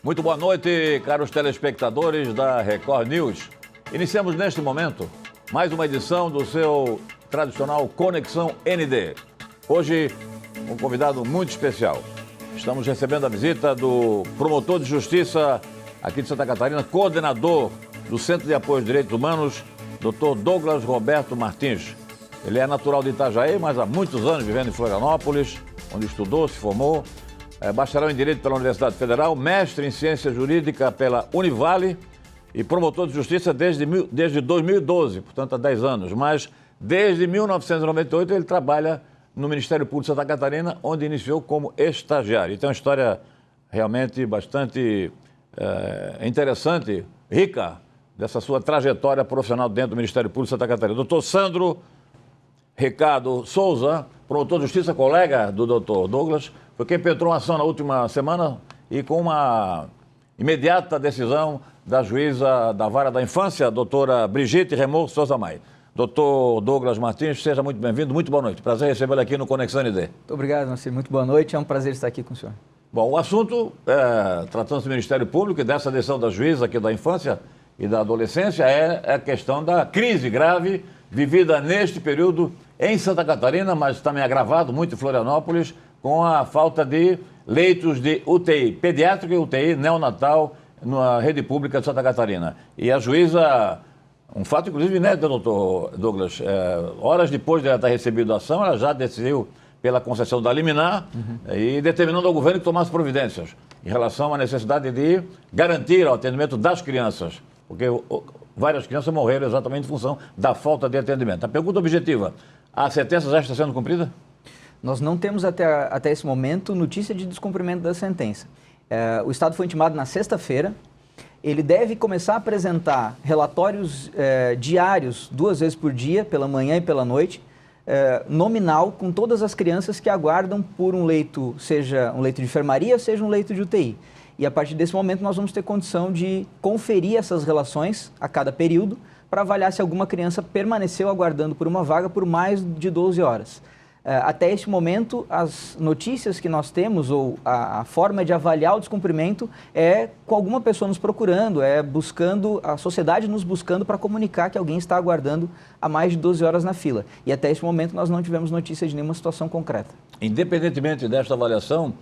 Muito boa noite, caros telespectadores da Record News. Iniciamos neste momento mais uma edição do seu tradicional Conexão ND. Hoje, um convidado muito especial. Estamos recebendo a visita do promotor de justiça aqui de Santa Catarina, coordenador do Centro de Apoio aos Direitos Humanos, Dr. Douglas Roberto Martins. Ele é natural de Itajaí, mas há muitos anos vivendo em Florianópolis, onde estudou, se formou. É bacharel em Direito pela Universidade Federal, mestre em Ciência Jurídica pela Univale e promotor de justiça desde 2012, portanto há 10 anos. Mas desde 1998 ele trabalha no Ministério Público de Santa Catarina, onde iniciou como estagiário. E tem uma história realmente bastante interessante, rica, dessa sua trajetória profissional dentro do Ministério Público de Santa Catarina. Doutor Sandro Ricardo Souza, promotor de justiça, colega do doutor Douglas, foi quem penetrou uma ação na última semana e com uma imediata decisão da juíza da Vara da Infância, a doutora Brigitte Remor Souza Maia. Doutor Douglas Martins, seja muito bem-vindo, muito boa noite. Prazer recebê-lo aqui no Conexão ND. Muito obrigado, Marcelo. Muito boa noite, é um prazer estar aqui com o senhor. Bom, o assunto, tratando-se do Ministério Público e dessa decisão da juíza aqui da infância e da adolescência, é a questão da crise grave vivida neste período em Santa Catarina, mas também agravado muito em Florianópolis, com a falta de leitos de UTI pediátrica e UTI neonatal na rede pública de Santa Catarina. E a juíza, um fato inclusive inédito, doutor Douglas, horas depois de ela ter recebido a ação, ela já decidiu pela concessão da liminar e determinando ao governo que tomasse providências em relação à necessidade de garantir o atendimento das crianças, porque várias crianças morreram exatamente em função da falta de atendimento. A pergunta objetiva, a sentença já está sendo cumprida? Nós não temos até esse momento notícia de descumprimento da sentença. O Estado foi intimado na sexta-feira. Ele deve começar a apresentar relatórios diários, 2 vezes por dia, pela manhã e pela noite, nominal, com todas as crianças que aguardam por um leito, seja um leito de enfermaria, seja um leito de UTI. E a partir desse momento nós vamos ter condição de conferir essas relações a cada período para avaliar se alguma criança permaneceu aguardando por uma vaga por mais de 12 horas. Até este momento, as notícias que nós temos, ou a forma de avaliar o descumprimento, é com alguma pessoa nos procurando, buscando, a sociedade nos buscando para comunicar que alguém está aguardando há mais de 12 horas na fila. E até este momento nós não tivemos notícia de nenhuma situação concreta. Independentemente desta avaliação,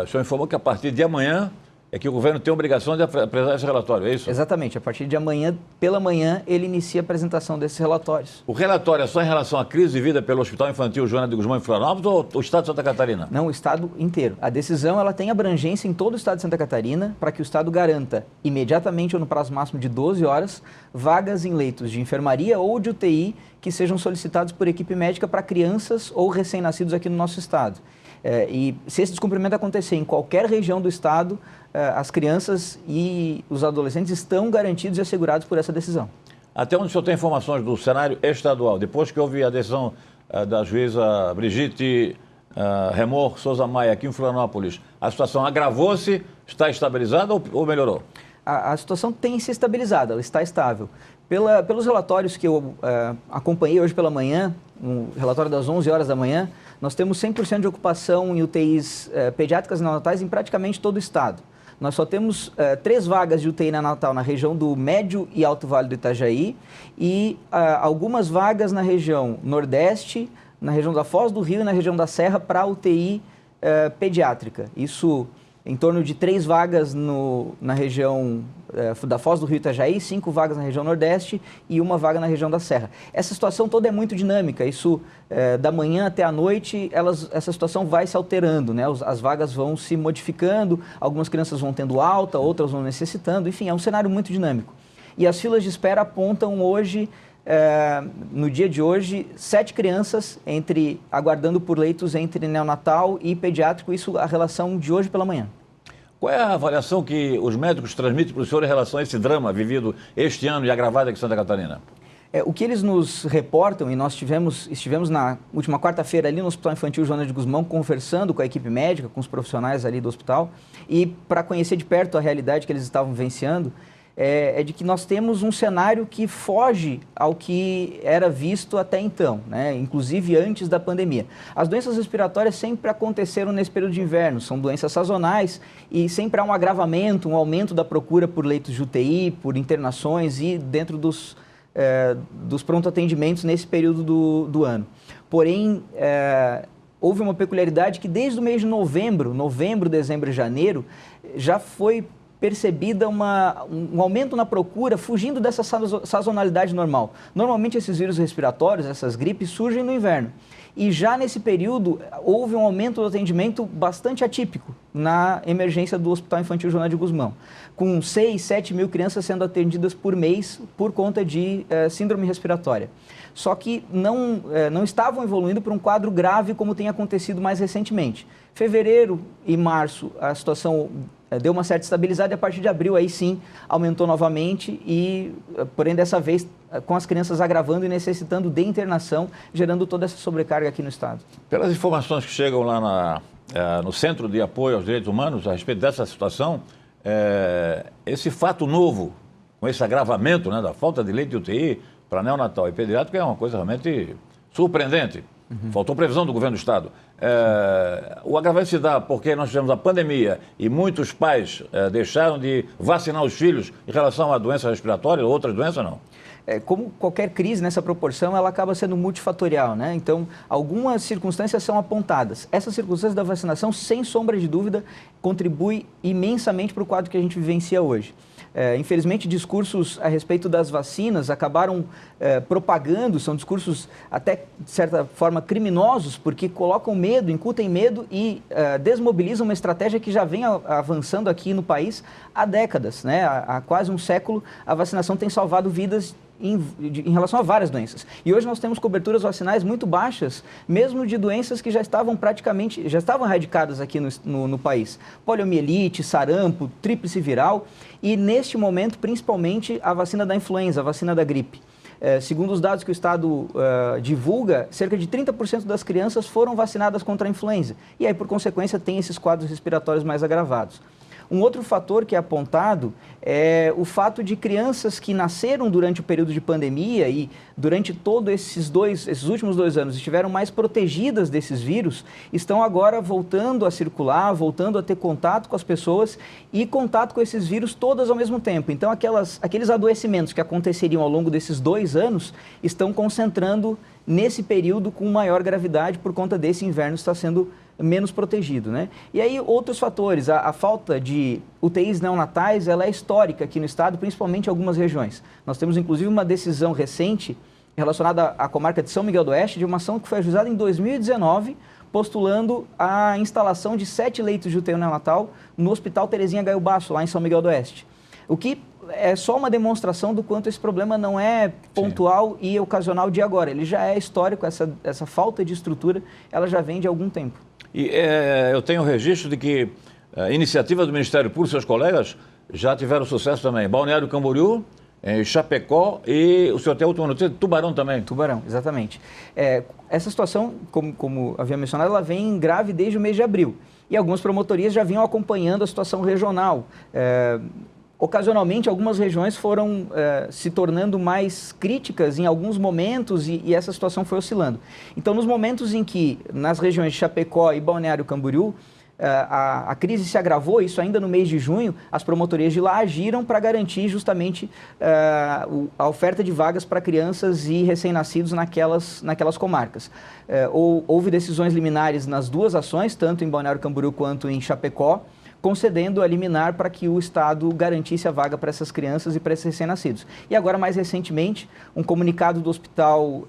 o senhor informou que a partir de amanhã é que o governo tem a obrigação de apresentar esse relatório, é isso? Exatamente. A partir de amanhã, pela manhã, ele inicia a apresentação desses relatórios. O relatório é só em relação à crise vivida pelo Hospital Infantil Joana de Guzmão em Florianópolis ou o Estado de Santa Catarina? Não, o Estado inteiro. A decisão ela tem abrangência em todo o Estado de Santa Catarina para que o Estado garanta, imediatamente ou no prazo máximo de 12 horas, vagas em leitos de enfermaria ou de UTI que sejam solicitados por equipe médica para crianças ou recém-nascidos aqui no nosso Estado. E se esse descumprimento acontecer em qualquer região do Estado, as crianças e os adolescentes estão garantidos e assegurados por essa decisão. Até onde o senhor tem informações do cenário estadual? Depois que houve a decisão da juíza Brigitte Remor Souza Maia aqui em Florianópolis, a situação agravou-se, está estabilizada ou melhorou? A situação tem se estabilizado, ela está estável. Pelos relatórios que eu acompanhei hoje pela manhã, um relatório das 11 horas da manhã, nós temos 100% de ocupação em UTIs pediátricas e neonatais em praticamente todo o estado. Nós só temos 3 vagas de UTI neonatal na região do Médio e Alto Vale do Itajaí e algumas vagas na região Nordeste, na região da Foz do Rio e na região da Serra para UTI pediátrica. Isso em torno de 3 vagas na região da Foz do Rio Itajaí, 5 vagas na região Nordeste e 1 vaga na região da Serra. Essa situação toda é muito dinâmica, isso da manhã até a noite, essa situação vai se alterando, né? As vagas vão se modificando, algumas crianças vão tendo alta, outras vão necessitando, enfim, é um cenário muito dinâmico. E as filas de espera apontam hoje, no dia de hoje, 7 crianças aguardando por leitos entre neonatal e pediátrico, isso a relação de hoje pela manhã. Qual é a avaliação que os médicos transmitem para o senhor em relação a esse drama vivido este ano e agravado aqui em Santa Catarina? O que eles nos reportam, e nós estivemos na última quarta-feira ali no Hospital Infantil Joana de Guzmão conversando com a equipe médica, com os profissionais ali do hospital, e para conhecer de perto a realidade que eles estavam vivenciando, é de que nós temos um cenário que foge ao que era visto até então, né? Inclusive antes da pandemia. As doenças respiratórias sempre aconteceram nesse período de inverno, são doenças sazonais e sempre há um agravamento, um aumento da procura por leitos de UTI, por internações e dentro dos pronto atendimentos nesse período do ano. Porém, houve uma peculiaridade que desde o mês de novembro, dezembro e janeiro, já foi percebida um aumento na procura, fugindo dessa sazonalidade normal. Normalmente esses vírus respiratórios, essas gripes, surgem no inverno. E já nesse período houve um aumento do atendimento bastante atípico na emergência do Hospital Infantil Joana de Guzmão, com 6, 7 mil crianças sendo atendidas por mês por conta de síndrome respiratória. Só que não estavam evoluindo para um quadro grave como tem acontecido mais recentemente. Fevereiro e março a situação deu uma certa estabilidade, e a partir de abril aí sim aumentou novamente porém dessa vez com as crianças agravando e necessitando de internação, gerando toda essa sobrecarga aqui no estado. Pelas informações que chegam lá no Centro de Apoio aos Direitos Humanos a respeito dessa situação, esse fato novo, com esse agravamento, né, da falta de leite de UTI para neonatal e pediátrico é uma coisa realmente surpreendente. Faltou previsão do governo do estado. O agravamento se dá porque nós tivemos a pandemia e muitos pais deixaram de vacinar os filhos em relação a doença respiratória ou outras doenças, não? Como qualquer crise nessa proporção, ela acaba sendo multifatorial, né? Então, algumas circunstâncias são apontadas. Essas circunstâncias da vacinação, sem sombra de dúvida, contribui imensamente para o quadro que a gente vivencia hoje. Infelizmente, discursos a respeito das vacinas acabaram propagando, são discursos até, de certa forma, criminosos, porque colocam medo, incutem medo e desmobilizam uma estratégia que já vem avançando aqui no país há décadas, né? Há quase um século, a vacinação tem salvado vidas em relação a várias doenças. E hoje nós temos coberturas vacinais muito baixas, mesmo de doenças que já estavam erradicadas aqui no país. Poliomielite, sarampo, tríplice viral e, neste momento, principalmente a vacina da influenza, a vacina da gripe. Segundo os dados que o Estado divulga, cerca de 30% das crianças foram vacinadas contra a influenza. E aí, por consequência, tem esses quadros respiratórios mais agravados. Um outro fator que é apontado é o fato de crianças que nasceram durante o período de pandemia e durante todos esses últimos 2 anos estiveram mais protegidas desses vírus, estão agora voltando a circular, voltando a ter contato com as pessoas e contato com esses vírus todas ao mesmo tempo. Então, aqueles adoecimentos que aconteceriam ao longo desses 2 anos estão concentrando nesse período com maior gravidade por conta desse inverno estar sendo menos protegido, né? E aí outros fatores, a falta de UTIs neonatais, ela é histórica aqui no estado, principalmente em algumas regiões. Nós temos inclusive uma decisão recente relacionada à comarca de São Miguel do Oeste, de uma ação que foi ajuizada em 2019, postulando a instalação de 7 leitos de UTI neonatal no Hospital Terezinha Gaio Basso, lá em São Miguel do Oeste. O que é só uma demonstração do quanto esse problema não é pontual e ocasional de agora. Ele já é histórico, essa falta de estrutura, ela já vem de algum tempo. E eu tenho registro de que iniciativas do Ministério Público e seus colegas já tiveram sucesso também. Balneário Camboriú, em Chapecó e o senhor tem a última notícia de Tubarão também. Tubarão, exatamente. Essa situação, como havia mencionado, ela vem grave desde o mês de abril. E algumas promotorias já vinham acompanhando a situação regional. Ocasionalmente, algumas regiões foram se tornando mais críticas em alguns momentos e essa situação foi oscilando. Então, nos momentos em que, nas regiões de Chapecó e Balneário Camboriú, a crise se agravou, isso ainda no mês de junho, as promotorias de lá agiram para garantir justamente a oferta de vagas para crianças e recém-nascidos naquelas comarcas. Houve decisões liminares nas 2 ações, tanto em Balneário Camboriú quanto em Chapecó, concedendo a liminar para que o Estado garantisse a vaga para essas crianças e para esses recém-nascidos. E agora, mais recentemente, um comunicado do Hospital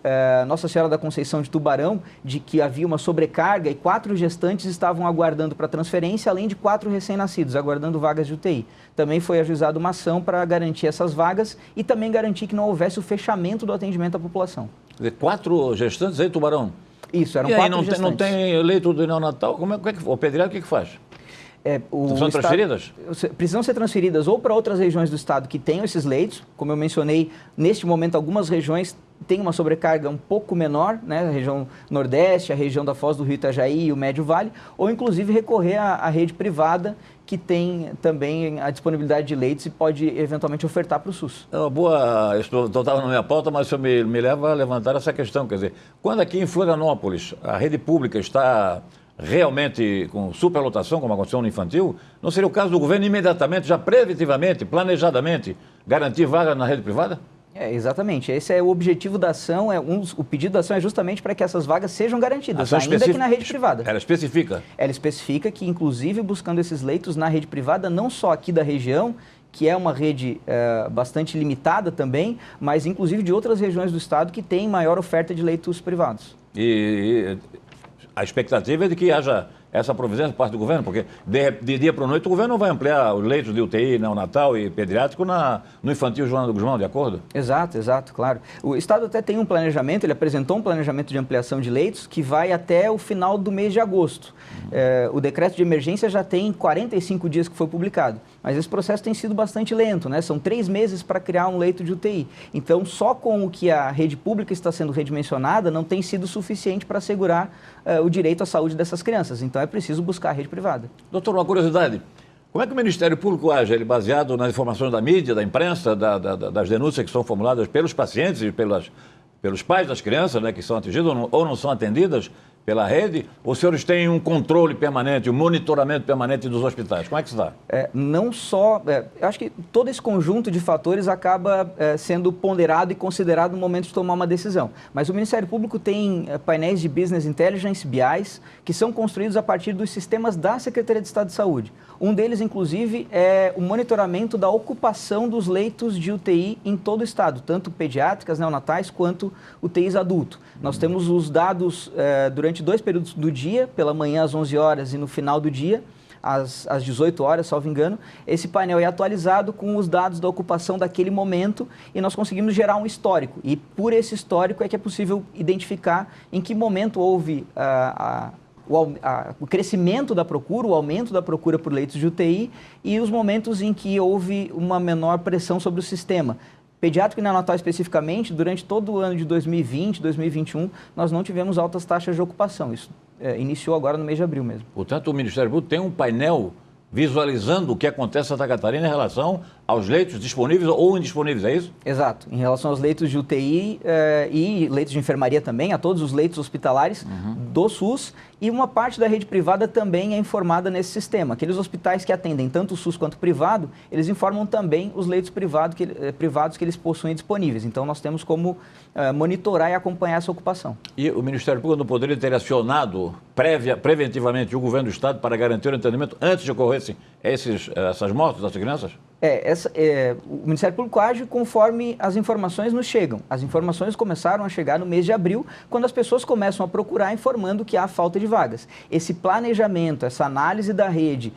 Nossa Senhora da Conceição de Tubarão, de que havia uma sobrecarga e 4 gestantes estavam aguardando para transferência, além de 4 recém-nascidos, aguardando vagas de UTI. Também foi ajuizada uma ação para garantir essas vagas e também garantir que não houvesse o fechamento do atendimento à população. Quer dizer, 4 gestantes aí, Tubarão? Isso, eram e 4 aí, gestantes. não tem leito do neonatal? O pediatra o que faz? São transferidas? Precisam ser transferidas ou para outras regiões do estado que tenham esses leitos. Como eu mencionei, neste momento algumas regiões têm uma sobrecarga um pouco menor, né? A região Nordeste, a região da Foz do Rio Itajaí e o Médio Vale, ou inclusive recorrer à rede privada, que tem também a disponibilidade de leitos e pode eventualmente ofertar para o SUS. É uma boa, estava na minha pauta, mas isso me leva a levantar essa questão. Quer dizer, quando aqui em Florianópolis a rede pública está realmente com superlotação, como aconteceu no infantil, não seria o caso do governo imediatamente, já preventivamente, planejadamente, garantir vaga na rede privada? Exatamente. Esse é o objetivo da ação, o pedido da ação é justamente para que essas vagas sejam garantidas, ainda que na rede privada. Ela especifica? Ela especifica que, inclusive, buscando esses leitos na rede privada, não só aqui da região, que é uma rede bastante limitada também, mas inclusive de outras regiões do estado que têm maior oferta de leitos privados. E a expectativa é de que haja essa providência por parte do governo, porque de dia para a noite o governo não vai ampliar os leitos de UTI neonatal e pediátrico no infantil Joana do Guzmão, de acordo? Exato, claro. O Estado até tem um planejamento, ele apresentou um planejamento de ampliação de leitos que vai até o final do mês de agosto. O decreto de emergência já tem 45 dias que foi publicado, mas esse processo tem sido bastante lento, né? São 3 meses para criar um leito de UTI. Então, só com o que a rede pública está sendo redimensionada, não tem sido suficiente para assegurar o direito à saúde dessas crianças. Então, é preciso buscar a rede privada. Doutor, uma curiosidade. Como é que o Ministério Público age? Ele baseado nas informações da mídia, da imprensa, das denúncias que são formuladas pelos pacientes e pelos pais das crianças, né, que são atingidas ou não são atendidas pela rede? Ou os senhores têm um controle permanente, um monitoramento permanente dos hospitais? Como é que se dá? Não só... eu acho que todo esse conjunto de fatores acaba sendo ponderado e considerado no momento de tomar uma decisão. Mas o Ministério Público tem painéis de Business Intelligence, BIs, que são construídos a partir dos sistemas da Secretaria de Estado de Saúde. Um deles, inclusive, é o monitoramento da ocupação dos leitos de UTI em todo o estado, tanto pediátricas, neonatais, quanto UTIs adulto. Nós temos os dados durante 2 períodos do dia, pela manhã às 11 horas e no final do dia, às 18 horas, salvo engano. Esse painel é atualizado com os dados da ocupação daquele momento e nós conseguimos gerar um histórico. E por esse histórico é que é possível identificar em que momento houve o crescimento da procura, o aumento da procura por leitos de UTI e os momentos em que houve uma menor pressão sobre o sistema. Pediátrico e neonatal especificamente, durante todo o ano de 2020, 2021, nós não tivemos altas taxas de ocupação. Isso iniciou agora no mês de abril mesmo. Portanto, o Ministério Público tem um painel visualizando o que acontece em Santa Catarina em relação aos leitos disponíveis ou indisponíveis, é isso? Exato. Em relação aos leitos de UTI e leitos de enfermaria também, a todos os leitos hospitalares do SUS, e uma parte da rede privada também é informada nesse sistema. Aqueles hospitais que atendem tanto o SUS quanto o privado, eles informam também os leitos privados que eles possuem disponíveis. Então, nós temos como monitorar e acompanhar essa ocupação. E o Ministério Público não poderia ter acionado preventivamente o governo do Estado para garantir o atendimento antes de ocorressem essas mortes das crianças? O Ministério Público age conforme as informações nos chegam. As informações começaram a chegar no mês de abril, quando as pessoas começam a procurar informando que há falta de vagas. Esse planejamento, essa análise da rede,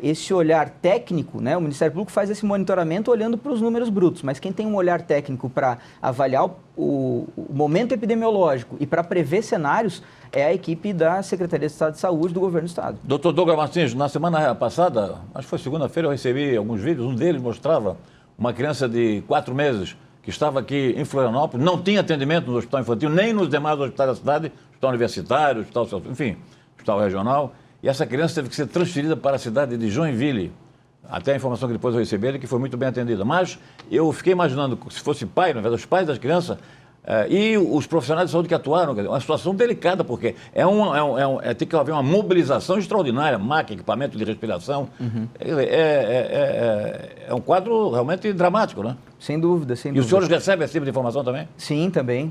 esse olhar técnico, né, o Ministério Público faz esse monitoramento olhando para os números brutos, mas quem tem um olhar técnico para avaliar o momento epidemiológico e para prever cenários é a equipe da Secretaria de Estado de Saúde do Governo do Estado. Doutor Douglas Martins, na semana passada, acho que foi segunda-feira, eu recebi alguns vídeos, um deles mostrava uma criança de 4 meses que estava aqui em Florianópolis, não tinha atendimento no hospital infantil, nem nos demais hospitais da cidade, hospital universitário, hospital, enfim, hospital regional, e essa criança teve que ser transferida para a cidade de Joinville. Até a informação que depois eu recebi é que foi muito bem atendida. Mas eu fiquei imaginando, se fosse pai, na verdade, os pais das crianças e os profissionais de saúde que atuaram, uma situação delicada, porque tem que haver uma mobilização extraordinária, máquina, equipamento de respiração. É um quadro realmente dramático, né? Sem dúvida, sem dúvida. E os senhores recebem esse tipo de informação também? Sim, também.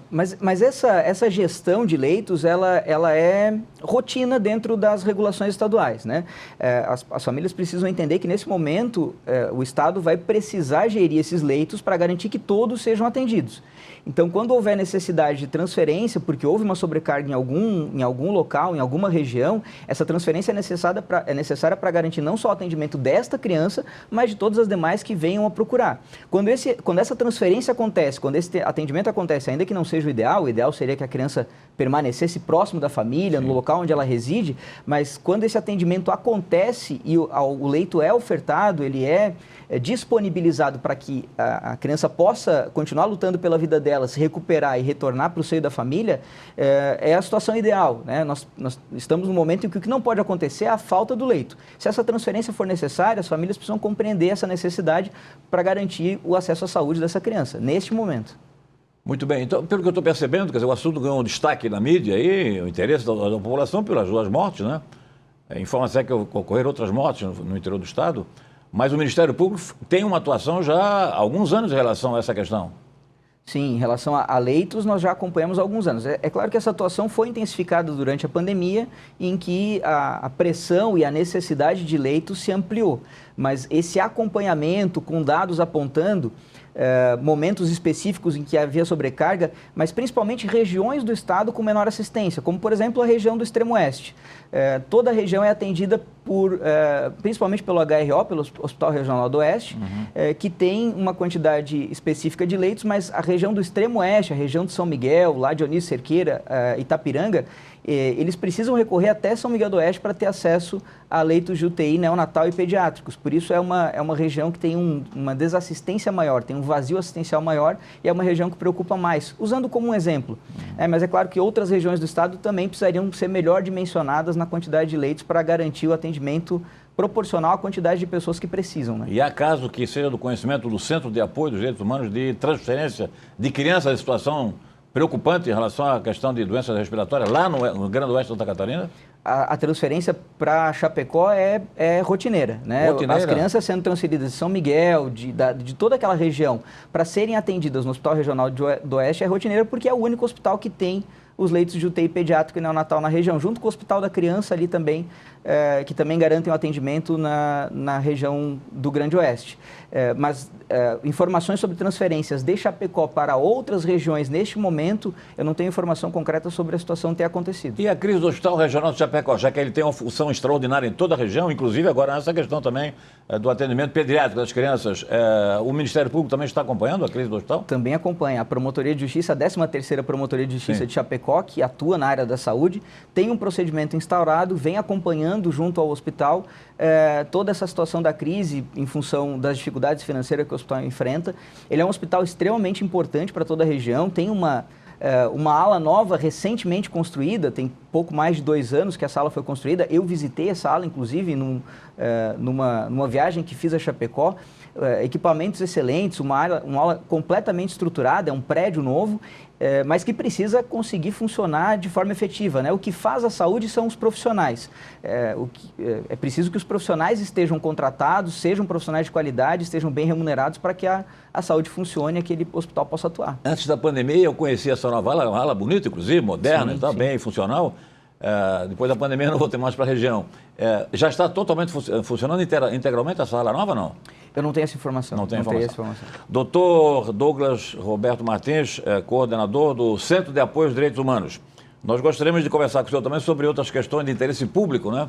Mas essa gestão de leitos, ela é rotina dentro das regulações estaduais, né? As famílias precisam entender que, nesse momento, o Estado vai precisar gerir esses leitos para garantir que todos sejam atendidos. Então, quando houver necessidade de transferência, porque houve uma sobrecarga em algum local, em alguma região, essa transferência é necessária para garantir não só o atendimento desta criança, mas de todas as demais que venham a procurar procurar. Quando essa transferência acontece, quando esse atendimento acontece, ainda que não seja o ideal seria que a criança permanecesse próximo da família, no local onde ela reside, mas quando esse atendimento acontece e o leito é ofertado, ele é disponibilizado para que a criança possa continuar lutando pela vida dela, se recuperar e retornar para o seio da família, é a situação ideal, né? Nós estamos num momento em que o que não pode acontecer é a falta do leito. Se essa transferência for necessária, as famílias precisam compreender essa necessidade para garantir o acesso à saúde dessa criança, neste momento. Muito bem. Então, pelo que eu estou percebendo, quer dizer, o assunto ganhou um destaque na mídia aí, o interesse da população pelas duas mortes, né? Informa-se que ocorreram outras mortes no interior do Estado, mas o Ministério Público tem uma atuação já há alguns anos em relação a essa questão. Sim, em relação a leitos, nós já acompanhamos há alguns anos. É claro que essa atuação foi intensificada durante a pandemia, em que a pressão e a necessidade de leitos se ampliou. Mas esse acompanhamento com dados apontando momentos específicos em que havia sobrecarga, mas principalmente regiões do estado com menor assistência, como por exemplo a região do Extremo Oeste. Toda a região é atendida principalmente pelo HRO, pelo Hospital Regional do Oeste, que tem uma quantidade específica de leitos, mas a região do Extremo Oeste, a região de São Miguel, lá Dionísio Cerqueira, Itapiranga, eles precisam recorrer até São Miguel do Oeste para ter acesso a leitos de UTI neonatal e pediátricos. Por isso é uma região que tem uma desassistência maior, tem um vazio assistencial maior e é uma região que preocupa mais. Usando como um exemplo, mas é claro que outras regiões do estado também precisariam ser melhor dimensionadas na quantidade de leitos para garantir o atendimento proporcional à quantidade de pessoas que precisam, né? E há caso que seja do conhecimento do Centro de Apoio dos Direitos Humanos de transferência de crianças em situação preocupante em relação à questão de doenças respiratórias lá no Grande Oeste de Santa Catarina? A transferência para Chapecó é rotineira, né? As crianças sendo transferidas de São Miguel, de toda aquela região, para serem atendidas no Hospital Regional do Oeste é rotineira porque é o único hospital que tem os leitos de UTI pediátrico e neonatal na região, junto com o Hospital da Criança ali também, que também garantem o atendimento na região do Grande Oeste. Mas informações sobre transferências de Chapecó para outras regiões neste momento, eu não tenho informação concreta sobre a situação ter acontecido. E a crise do Hospital Regional de Chapecó, já que ele tem uma função extraordinária em toda a região, inclusive agora nessa questão também do atendimento pediátrico das crianças, o Ministério Público também está acompanhando a crise do hospital? Também acompanha. A Promotoria de Justiça, a 13ª Promotoria de Justiça de Chapecó, que atua na área da saúde, tem um procedimento instaurado, vem acompanhando junto ao hospital toda essa situação da crise em função das dificuldades financeiras que o hospital enfrenta. Ele é um hospital extremamente importante para toda a região, tem uma ala nova recentemente construída, tem pouco mais de 2 anos que essa ala foi construída. Eu visitei essa ala, inclusive, numa viagem que fiz a Chapecó. Equipamentos excelentes, uma ala completamente estruturada, é um prédio novo, mas que precisa conseguir funcionar de forma efetiva, né? O que faz a saúde são os profissionais. É preciso que os profissionais estejam contratados, sejam profissionais de qualidade, estejam bem remunerados para que a saúde funcione e aquele hospital possa atuar. Antes da pandemia, eu conheci essa nova ala, uma ala bonita, inclusive, moderna, está bem funcional. Depois da pandemia, eu não vou ter mais para a região. Já está totalmente funcionando integralmente essa ala nova, não? Eu não tenho essa informação. Não tenho essa informação. Doutor Douglas Roberto Martins, coordenador do Centro de Apoio aos Direitos Humanos. Nós gostaríamos de conversar com o senhor também sobre outras questões de interesse público, né?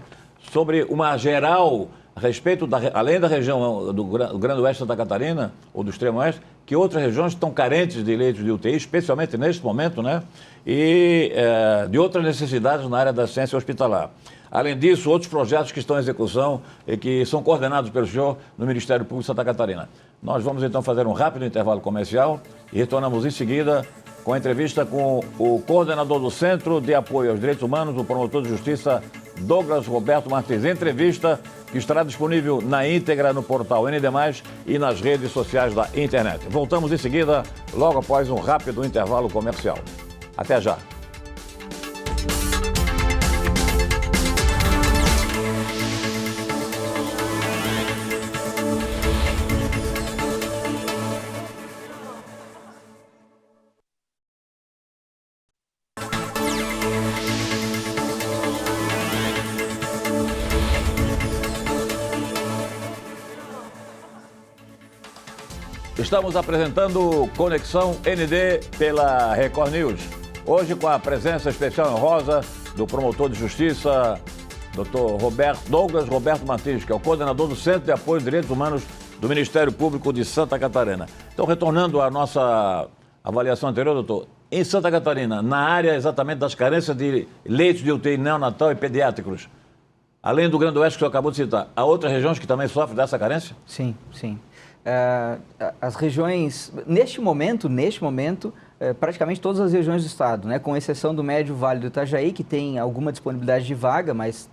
Sobre uma geral a respeito, além da região do Grande Oeste de Santa Catarina, ou do Extremo Oeste, que outras regiões estão carentes de leitos de UTI, especialmente neste momento, né? E de outras necessidades na área da assistência hospitalar. Além disso, outros projetos que estão em execução e que são coordenados pelo senhor no Ministério Público de Santa Catarina. Nós vamos então fazer um rápido intervalo comercial e retornamos em seguida com a entrevista com o coordenador do Centro de Apoio aos Direitos Humanos, o promotor de justiça Douglas Roberto Martins. Entrevista que estará disponível na íntegra no portal ND+, e nas redes sociais da internet. Voltamos em seguida, logo após um rápido intervalo comercial. Até já. Estamos apresentando Conexão ND pela Record News. Hoje com a presença especial em rosa do promotor de justiça, Dr. Douglas Roberto Martins, que é o coordenador do Centro de Apoio aos Direitos Humanos do Ministério Público de Santa Catarina. Então, retornando à nossa avaliação anterior, doutor, em Santa Catarina, na área exatamente das carências de leitos de UTI neonatal e pediátricos, além do Grande Oeste que o senhor acabou de citar, há outras regiões que também sofrem dessa carência? Sim, sim. As regiões, neste momento, praticamente todas as regiões do estado, né, com exceção do Médio Vale do Itajaí, que tem alguma disponibilidade de vaga, mas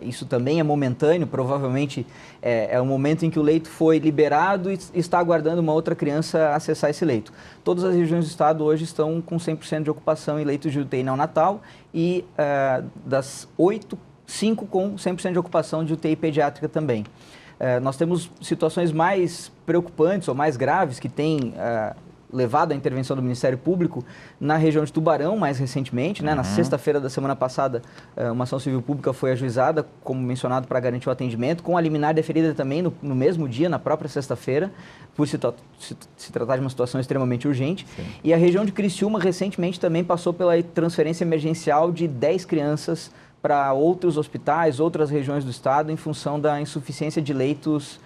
isso também é momentâneo, provavelmente é o momento em que o leito foi liberado e está aguardando uma outra criança acessar esse leito. Todas as regiões do estado hoje estão com 100% de ocupação em leitos de UTI neonatal e das 8, 5 com 100% de ocupação de UTI pediátrica também. Nós temos situações mais preocupantes ou mais graves que têm levado à intervenção do Ministério Público na região de Tubarão, mais recentemente, né? Na sexta-feira da semana passada, uma ação civil pública foi ajuizada, como mencionado, para garantir o atendimento, com a liminar deferida também no mesmo dia, na própria sexta-feira, por se tratar de uma situação extremamente urgente. Sim. E a região de Criciúma, recentemente, também passou pela transferência emergencial de 10 crianças para outros hospitais, outras regiões do estado, em função da insuficiência de leitos,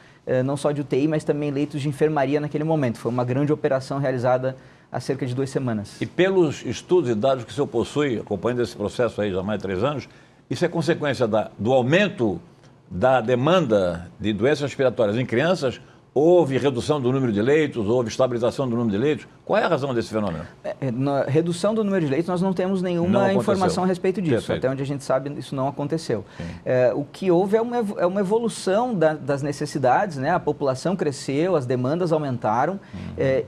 não só de UTI, mas também leitos de enfermaria naquele momento. Foi uma grande operação realizada há cerca de 2 semanas. E pelos estudos e dados que o senhor possui, acompanhando esse processo aí já há mais de 3 anos, isso é consequência do aumento da demanda de doenças respiratórias em crianças? Houve redução do número de leitos, houve estabilização do número de leitos? Qual é a razão desse fenômeno? Na redução do número de leitos, nós não temos nenhuma informação a respeito disso. Perfeito. Até onde a gente sabe, isso não aconteceu. O que houve é uma evolução das necessidades, né? A população cresceu, as demandas aumentaram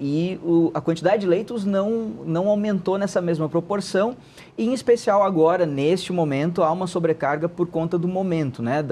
e a quantidade de leitos não aumentou nessa mesma proporção. E, em especial agora, neste momento, há uma sobrecarga por conta do momento, né?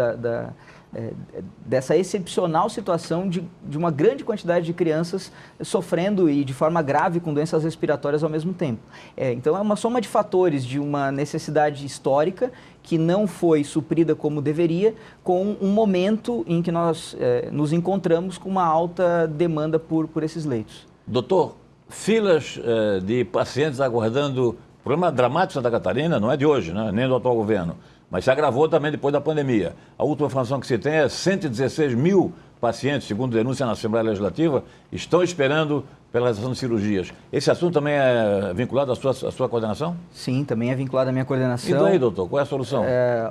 Dessa excepcional situação de uma grande quantidade de crianças sofrendo e de forma grave com doenças respiratórias ao mesmo tempo. Então é uma soma de fatores de uma necessidade histórica que não foi suprida como deveria, com um momento em que nós nos encontramos com uma alta demanda por esses leitos. Doutor, filas de pacientes aguardando, problema dramático em Santa Catarina, não é de hoje, né? Nem do atual governo, mas se agravou também depois da pandemia. A última informação que se tem é 116 mil pacientes, segundo denúncia na Assembleia Legislativa, estão esperando pela realização de cirurgias. Esse assunto também é vinculado à sua coordenação? Sim, também é vinculado à minha coordenação. E daí, doutor, qual é a solução?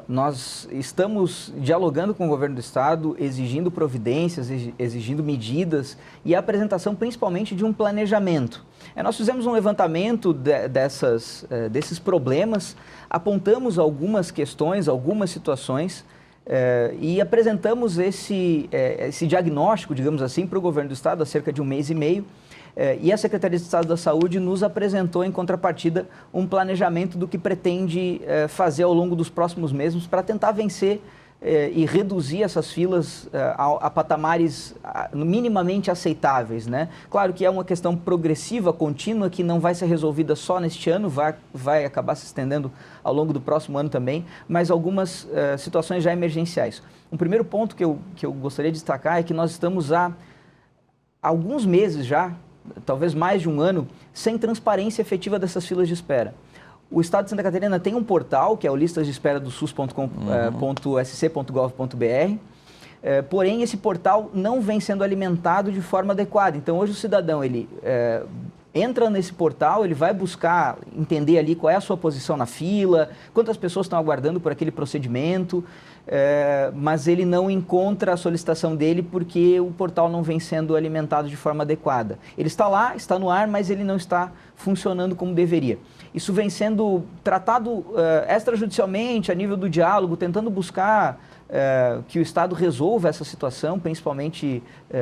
Nós estamos dialogando com o governo do estado, exigindo providências, exigindo medidas e a apresentação principalmente de um planejamento. Nós fizemos um levantamento desses problemas, apontamos algumas questões, algumas situações e apresentamos esse diagnóstico, digamos assim, para o governo do estado há cerca de 1 mês e meio. E a Secretaria de Estado da Saúde nos apresentou, em contrapartida, um planejamento do que pretende fazer ao longo dos próximos meses para tentar vencer e reduzir essas filas a patamares minimamente aceitáveis, né? Claro que é uma questão progressiva, contínua, que não vai ser resolvida só neste ano, vai acabar se estendendo ao longo do próximo ano também, mas algumas situações já emergenciais. Um primeiro ponto que eu gostaria de destacar é que nós estamos há alguns meses já, talvez mais de 1 ano, sem transparência efetiva dessas filas de espera. O Estado de Santa Catarina tem um portal, que é o listas de espera do sus.com.sc.gov.br, porém esse portal não vem sendo alimentado de forma adequada. Então hoje o cidadão, ele entra nesse portal, ele vai buscar entender ali qual é a sua posição na fila, quantas pessoas estão aguardando por aquele procedimento, mas ele não encontra a solicitação dele porque o portal não vem sendo alimentado de forma adequada. Ele está lá, está no ar, mas ele não está funcionando como deveria. Isso vem sendo tratado extrajudicialmente, a nível do diálogo, tentando buscar que o Estado resolva essa situação, principalmente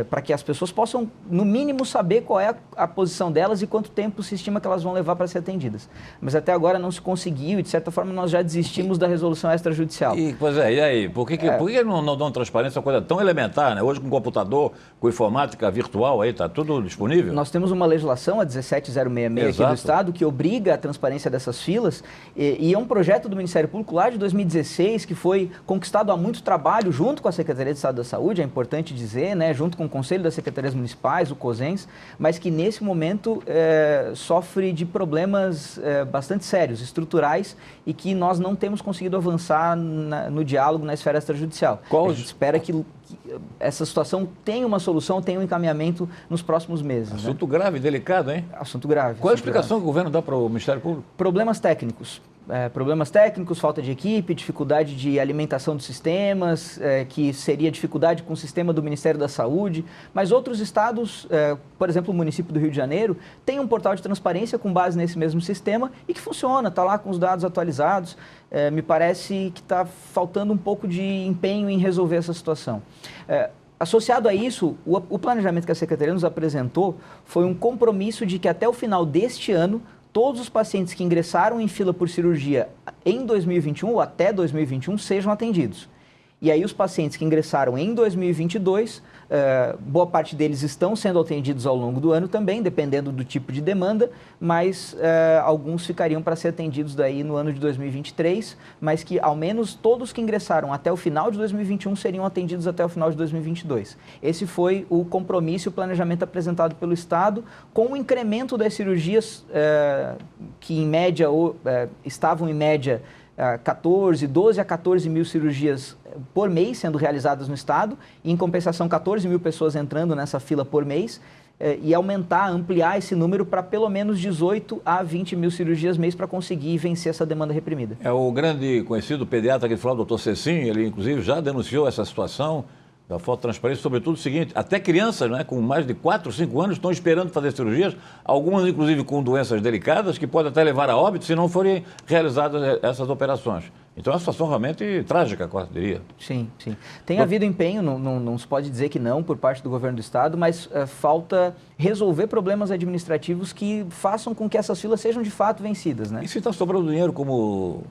para que as pessoas possam, no mínimo, saber qual é a posição delas e quanto tempo se estima que elas vão levar para ser atendidas. Mas até agora não se conseguiu e, de certa forma, nós já desistimos da resolução extrajudicial. Pois e aí? Por que não dão transparência, uma coisa tão elementar, né? Hoje com computador, com informática virtual, aí está tudo disponível? Nós temos uma legislação, a 17066 aqui do Estado, que obriga a transparência dessas filas e é um projeto do Ministério Público lá de 2016, que foi conquistado há muito muito trabalho junto com a Secretaria de Estado da Saúde, é importante dizer, né, junto com o Conselho das Secretarias Municipais, o COSENS, mas que nesse momento sofre de problemas bastante sérios, estruturais, e que nós não temos conseguido avançar no diálogo na esfera extrajudicial. A gente espera que essa situação tenha uma solução, tenha um encaminhamento nos próximos meses. Assunto grave, delicado, hein? Assunto grave. Qual a explicação que o governo dá para o Ministério Público? Problemas técnicos. Problemas técnicos, falta de equipe, dificuldade de alimentação dos sistemas, que seria dificuldade com o sistema do Ministério da Saúde, mas outros estados, por exemplo, o município do Rio de Janeiro, tem um portal de transparência com base nesse mesmo sistema e que funciona, está lá com os dados atualizados. Me parece que está faltando um pouco de empenho em resolver essa situação. Associado a isso, o planejamento que a Secretaria nos apresentou foi um compromisso de que até o final deste ano, todos os pacientes que ingressaram em fila por cirurgia em 2021 ou até 2021 sejam atendidos. E aí os pacientes que ingressaram em 2022, boa parte deles estão sendo atendidos ao longo do ano também, dependendo do tipo de demanda, mas alguns ficariam para ser atendidos daí no ano de 2023, mas que ao menos todos que ingressaram até o final de 2021 seriam atendidos até o final de 2022. Esse foi o compromisso e o planejamento apresentado pelo Estado, com o incremento das cirurgias que em média estavam em média 12 a 14 mil cirurgias por mês sendo realizadas no Estado, e em compensação 14 mil pessoas entrando nessa fila por mês, e aumentar, ampliar esse número para pelo menos 18 a 20 mil cirurgias mês para conseguir vencer essa demanda reprimida. O grande conhecido pediatra que falou, o Dr. Cecim, ele inclusive já denunciou essa situação da falta de transparência, sobretudo o seguinte, até crianças, né, com mais de 4, 5 anos estão esperando fazer cirurgias, algumas inclusive com doenças delicadas, que podem até levar a óbito se não forem realizadas essas operações. Então é uma situação realmente trágica, quase diria. Sim, sim. Tem havido empenho, não se pode dizer que não, por parte do governo do Estado, mas falta resolver problemas administrativos que façam com que essas filas sejam de fato vencidas, né? E se está sobrando dinheiro como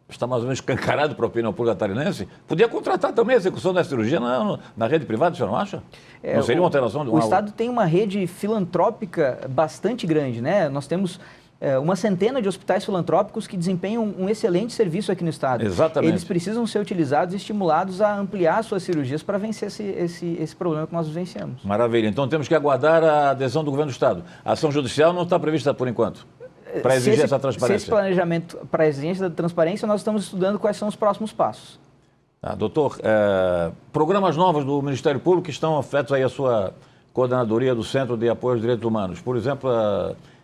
está mais ou menos escancarado para a opinião pública catarinense, podia contratar também a execução da cirurgia na rede privada, o senhor não acha? Não seria uma alteração de uma... O Estado tem uma rede filantrópica bastante grande, né? Nós temos uma centena de hospitais filantrópicos que desempenham um excelente serviço aqui no Estado. Exatamente. Eles precisam ser utilizados e estimulados a ampliar suas cirurgias para vencer esse problema que nós vivenciamos. Maravilha. Então temos que aguardar a adesão do governo do Estado. A ação judicial não está prevista por enquanto, para exigir essa transparência. Se esse planejamento para a exigência da transparência, nós estamos estudando quais são os próximos passos. Doutor, programas novos do Ministério Público que estão afetos aí à sua coordenadoria do Centro de Apoio aos Direitos Humanos. Por exemplo,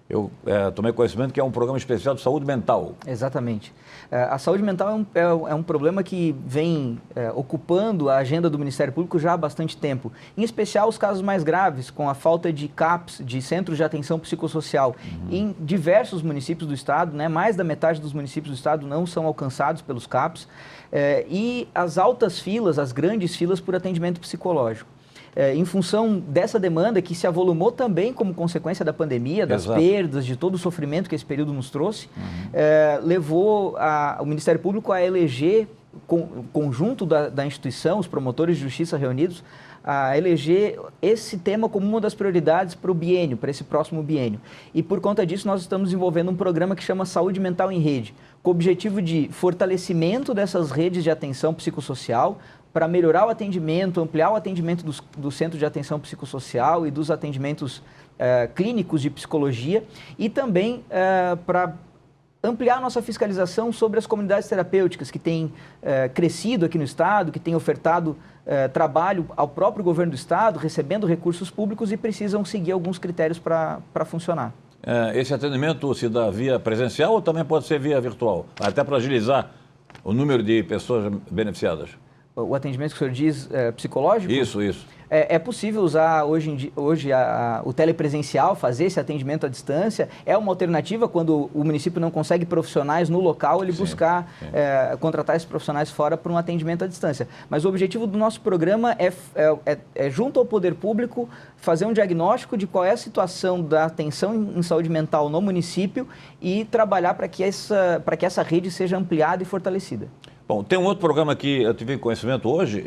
eu tomei conhecimento que é um programa especial de saúde mental. Exatamente. A saúde mental é um problema que vem ocupando a agenda do Ministério Público já há bastante tempo. Em especial os casos mais graves, com a falta de CAPs, de Centros de Atenção Psicossocial, em diversos municípios do Estado, né? Mais da metade dos municípios do Estado não são alcançados pelos CAPs, e as altas filas, as grandes filas por atendimento psicológico. Em função dessa demanda que se avolumou também como consequência da pandemia, das Exato. perdas, de todo o sofrimento que esse período nos trouxe, levou o Ministério Público a eleger, conjunto da instituição, os promotores de justiça reunidos, a eleger esse tema como uma das prioridades para o biênio, para esse próximo biênio. E por conta disso nós estamos desenvolvendo um programa que chama Saúde Mental em Rede, com o objetivo de fortalecimento dessas redes de atenção psicossocial, para melhorar o atendimento, ampliar o atendimento do Centro de Atenção Psicossocial e dos atendimentos clínicos de psicologia, e também para ampliar a nossa fiscalização sobre as comunidades terapêuticas que têm crescido aqui no Estado, que têm ofertado trabalho ao próprio governo do Estado, recebendo recursos públicos e precisam seguir alguns critérios para funcionar. Esse atendimento se dá via presencial ou também pode ser via virtual? Até para agilizar o número de pessoas beneficiadas. O atendimento que o senhor diz psicológico? Isso. É possível usar hoje o telepresencial, fazer esse atendimento à distância. É uma alternativa quando o município não consegue profissionais no local, ele buscar contratar esses profissionais fora para um atendimento à distância. Mas o objetivo do nosso programa é junto ao poder público, fazer um diagnóstico de qual é a situação da atenção em saúde mental no município e trabalhar para que essa rede seja ampliada e fortalecida. Bom, tem um outro programa que eu tive conhecimento hoje,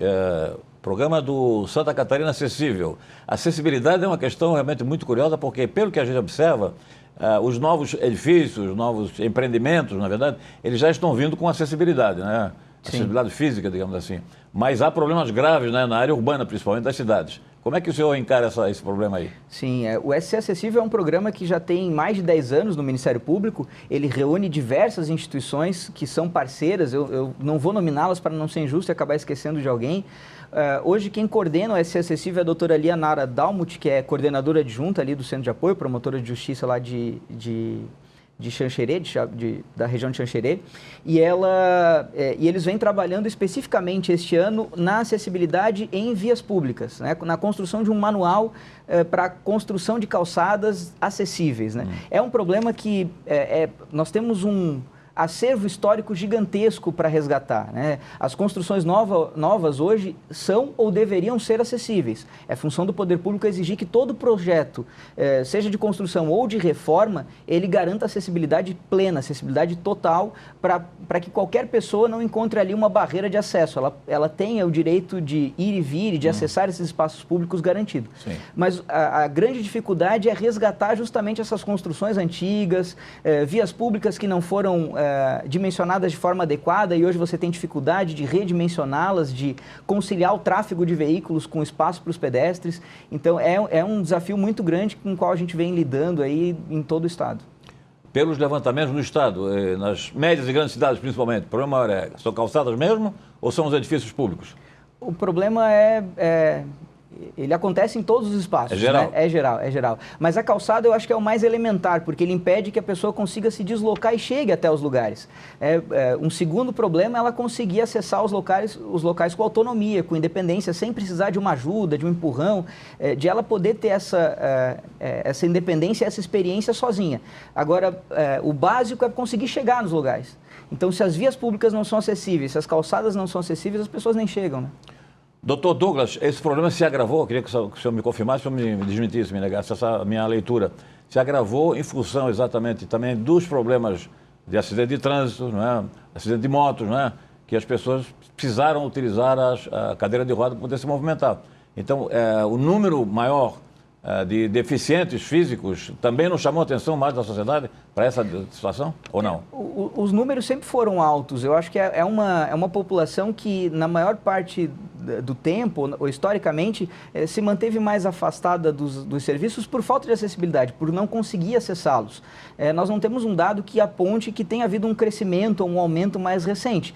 programa do Santa Catarina Acessível. A acessibilidade é uma questão realmente muito curiosa, porque pelo que a gente observa, os novos edifícios, os novos empreendimentos, na verdade, eles já estão vindo com acessibilidade, né? acessibilidade física, digamos assim. Mas há problemas graves, né, na área urbana, principalmente das cidades. Como é que o senhor encara esse problema aí? Sim, o SC Acessível é um programa que já tem mais de 10 anos no Ministério Público. Ele reúne diversas instituições que são parceiras. Eu não vou nominá-las para não ser injusto e acabar esquecendo de alguém. Hoje, quem coordena o SC Acessível é a doutora Lia Nara Dalmut, que é coordenadora adjunta ali do Centro de Apoio, promotora de justiça lá de Xanxerê, da região de Xanxerê, e eles vêm trabalhando especificamente este ano na acessibilidade em vias públicas, né? Na construção de um manual para a construção de calçadas acessíveis, né? É um problema que nós temos um acervo histórico gigantesco para resgatar, né? As construções novas hoje são ou deveriam ser acessíveis. É função do poder público exigir que todo projeto, seja de construção ou de reforma, ele garanta acessibilidade plena, acessibilidade total, para que qualquer pessoa não encontre ali uma barreira de acesso. Ela tenha o direito de ir e vir e de acessar esses espaços públicos garantido. Sim. Mas a grande dificuldade é resgatar justamente essas construções antigas, vias públicas que não foram dimensionadas de forma adequada e hoje você tem dificuldade de redimensioná-las, de conciliar o tráfego de veículos com espaço para os pedestres. Então é um desafio muito grande com o qual a gente vem lidando aí em todo o estado. Pelos levantamentos no estado, nas médias e grandes cidades principalmente, o problema maior são calçadas mesmo ou são os edifícios públicos? O problema ele acontece em todos os espaços. É geral? Né? É geral. Mas a calçada eu acho que é o mais elementar, porque ele impede que a pessoa consiga se deslocar e chegue até os lugares. Um segundo problema é ela conseguir acessar os locais com autonomia, com independência, sem precisar de uma ajuda, de um empurrão, de ela poder ter essa independência, essa experiência sozinha. Agora, o básico é conseguir chegar nos lugares. Então, se as vias públicas não são acessíveis, se as calçadas não são acessíveis, as pessoas nem chegam, né? Doutor Douglas, esse problema se agravou, eu queria que o senhor me confirmasse, o senhor me desmentisse, me negasse essa minha leitura. Se agravou em função exatamente também dos problemas de acidente de trânsito, não é? Acidente de motos, não é? Que as pessoas precisaram utilizar a cadeira de roda para poder se movimentar. Então, o número maior de deficientes físicos também não chamou a atenção mais da sociedade para essa situação, ou não? Os números sempre foram altos. Eu acho que é uma população que, na maior parte do tempo, ou historicamente, se manteve mais afastada dos serviços por falta de acessibilidade, por não conseguir acessá-los. Nós não temos um dado que aponte que tenha havido um crescimento ou um aumento mais recente.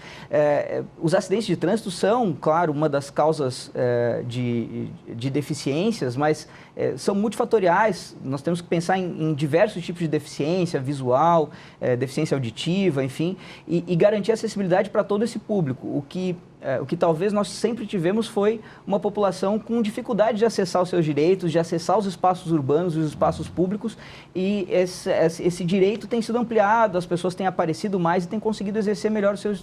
Os acidentes de trânsito são, claro, uma das causas de deficiências, mas são multifatoriais. Nós temos que pensar em diversos tipos de deficiência visual, deficiência auditiva, enfim, e garantir acessibilidade para todo esse público. O que talvez nós sempre tivemos foi uma população com dificuldade de acessar os seus direitos, de acessar os espaços urbanos e os espaços públicos, e esse direito tem sido ampliado, as pessoas têm aparecido mais e têm conseguido exercer melhor seu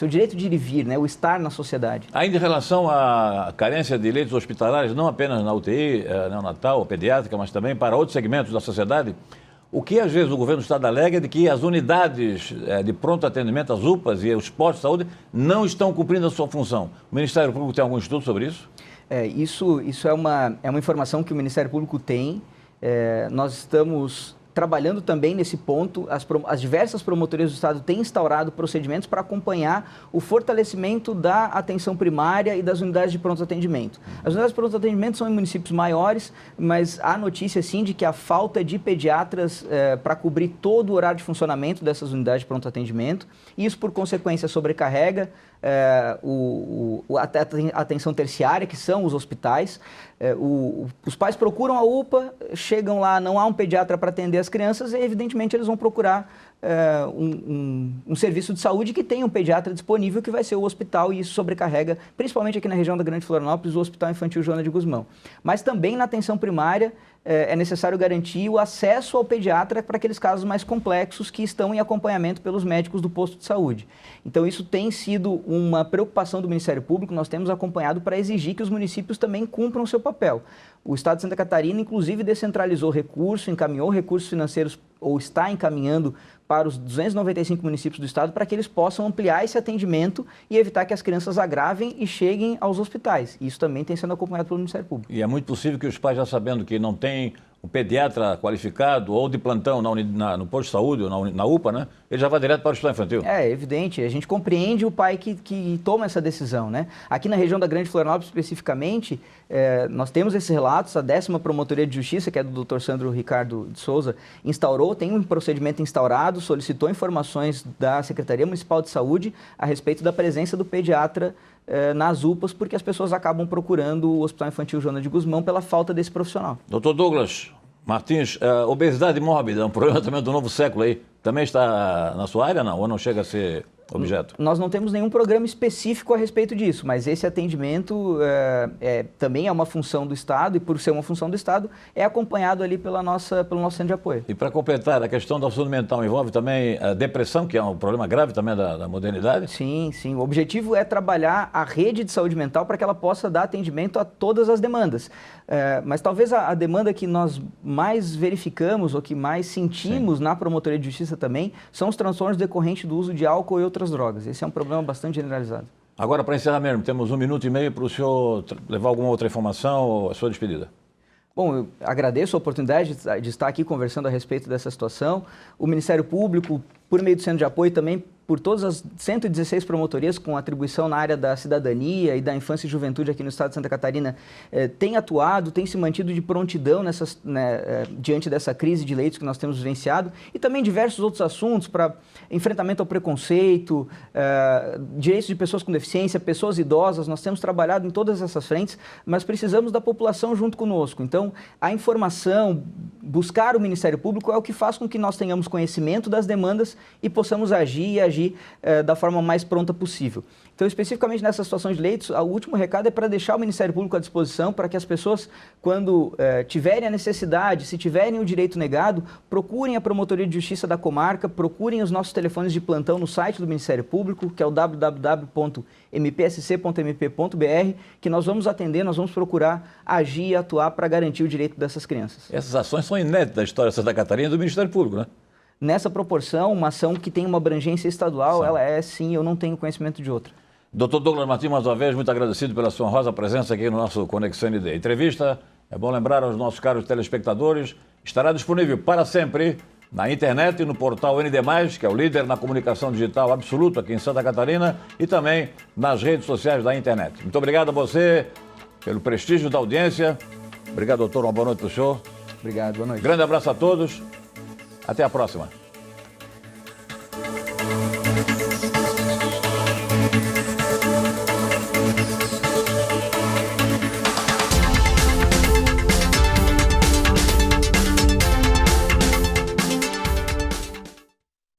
direito de ir e vir, né, o estar na sociedade. Ainda em relação à carência de leitos hospitalares, não apenas na UTI, neonatal ou pediátrica, mas também para outros segmentos da sociedade, o que às vezes o governo do estado alega é de que as unidades de pronto atendimento, as UPAs e os postos de saúde, não estão cumprindo a sua função. O Ministério Público tem algum estudo sobre isso? Isso é uma informação que o Ministério Público tem. Nós estamos trabalhando também nesse ponto. As diversas promotorias do estado têm instaurado procedimentos para acompanhar o fortalecimento da atenção primária e das unidades de pronto atendimento. As unidades de pronto atendimento são em municípios maiores, mas há notícia sim de que a falta de pediatras para cobrir todo o horário de funcionamento dessas unidades de pronto atendimento. Isso, por consequência, sobrecarrega a atenção terciária, que são os hospitais. Os pais procuram a UPA, chegam lá, não há um pediatra para atender as crianças e, evidentemente, eles vão procurar um serviço de saúde que tenha um pediatra disponível, que vai ser o hospital, e isso sobrecarrega, principalmente aqui na região da Grande Florianópolis, o Hospital Infantil Joana de Guzmão. Mas também na atenção primária é necessário garantir o acesso ao pediatra para aqueles casos mais complexos que estão em acompanhamento pelos médicos do posto de saúde. Então isso tem sido uma preocupação do Ministério Público, nós temos acompanhado para exigir que os municípios também cumpram o seu papel. O Estado de Santa Catarina, inclusive, descentralizou recursos, encaminhou recursos financeiros, ou está encaminhando para os 295 municípios do estado para que eles possam ampliar esse atendimento e evitar que as crianças agravem e cheguem aos hospitais. Isso também tem sendo acompanhado pelo Ministério Público. E é muito possível que os pais, já sabendo que não têm um pediatra qualificado ou de plantão no posto de saúde, ou na UPA, né? Ele já vai direto para o hospital infantil. É evidente, a gente compreende o pai que toma essa decisão, né? Aqui na região da Grande Florianópolis, especificamente, nós temos esses relatos, a 10ª Promotoria de Justiça, que é do Dr. Sandro Ricardo de Souza, instaurou, tem um procedimento instaurado, solicitou informações da Secretaria Municipal de Saúde a respeito da presença do pediatra nas UPAs, porque as pessoas acabam procurando o Hospital Infantil Joana de Guzmão pela falta desse profissional. Doutor Douglas Martins, obesidade mórbida, um problema também do novo século aí, também está na sua área, não? Ou não chega a ser objeto? Nós não temos nenhum programa específico a respeito disso, mas esse atendimento também é uma função do Estado e, por ser uma função do Estado, é acompanhado ali pelo nosso centro de apoio. E para completar, a questão da saúde mental envolve também a depressão, que é um problema grave também da modernidade? Sim, sim. O objetivo é trabalhar a rede de saúde mental para que ela possa dar atendimento a todas as demandas. Mas talvez a demanda que nós mais verificamos ou que mais sentimos na Promotoria de Justiça também são os transtornos decorrentes do uso de álcool e outras drogas. Esse é um problema bastante generalizado. Agora, para encerrar mesmo, temos 1 minuto e meio para o senhor levar alguma outra informação ou a sua despedida. Bom, eu agradeço a oportunidade de estar aqui conversando a respeito dessa situação. O Ministério Público, por meio do Centro de Apoio, também por todas as 116 promotorias com atribuição na área da cidadania e da infância e juventude aqui no estado de Santa Catarina, tem atuado, tem se mantido de prontidão diante dessa crise de leitos que nós temos vivenciado, e também diversos outros assuntos para enfrentamento ao preconceito, direitos de pessoas com deficiência, pessoas idosas. Nós temos trabalhado em todas essas frentes, mas precisamos da população junto conosco. Então, a informação, buscar o Ministério Público é o que faz com que nós tenhamos conhecimento das demandas e possamos agir da forma mais pronta possível. Então, especificamente nessas situações de leitos, o último recado é para deixar o Ministério Público à disposição para que as pessoas, quando tiverem a necessidade, se tiverem o direito negado, procurem a Promotoria de Justiça da comarca, procurem os nossos telefones de plantão no site do Ministério Público, que é o www.mpsc.mp.br, que nós vamos atender, nós vamos procurar agir e atuar para garantir o direito dessas crianças. Essas ações são inéditas da história de Santa Catarina e do Ministério Público, né? Nessa proporção, uma ação que tem uma abrangência estadual, ela sim, eu não tenho conhecimento de outra. Dr. Douglas Martins, mais uma vez, muito agradecido pela sua honrosa presença aqui no nosso Conexão ND. Entrevista, é bom lembrar aos nossos caros telespectadores, estará disponível para sempre na internet e no portal ND+, que é o líder na comunicação digital absoluto aqui em Santa Catarina, e também nas redes sociais da internet. Muito obrigado a você pelo prestígio da audiência. Obrigado, doutor. Uma boa noite para o senhor. Obrigado, boa noite. Grande abraço a todos. Até a próxima.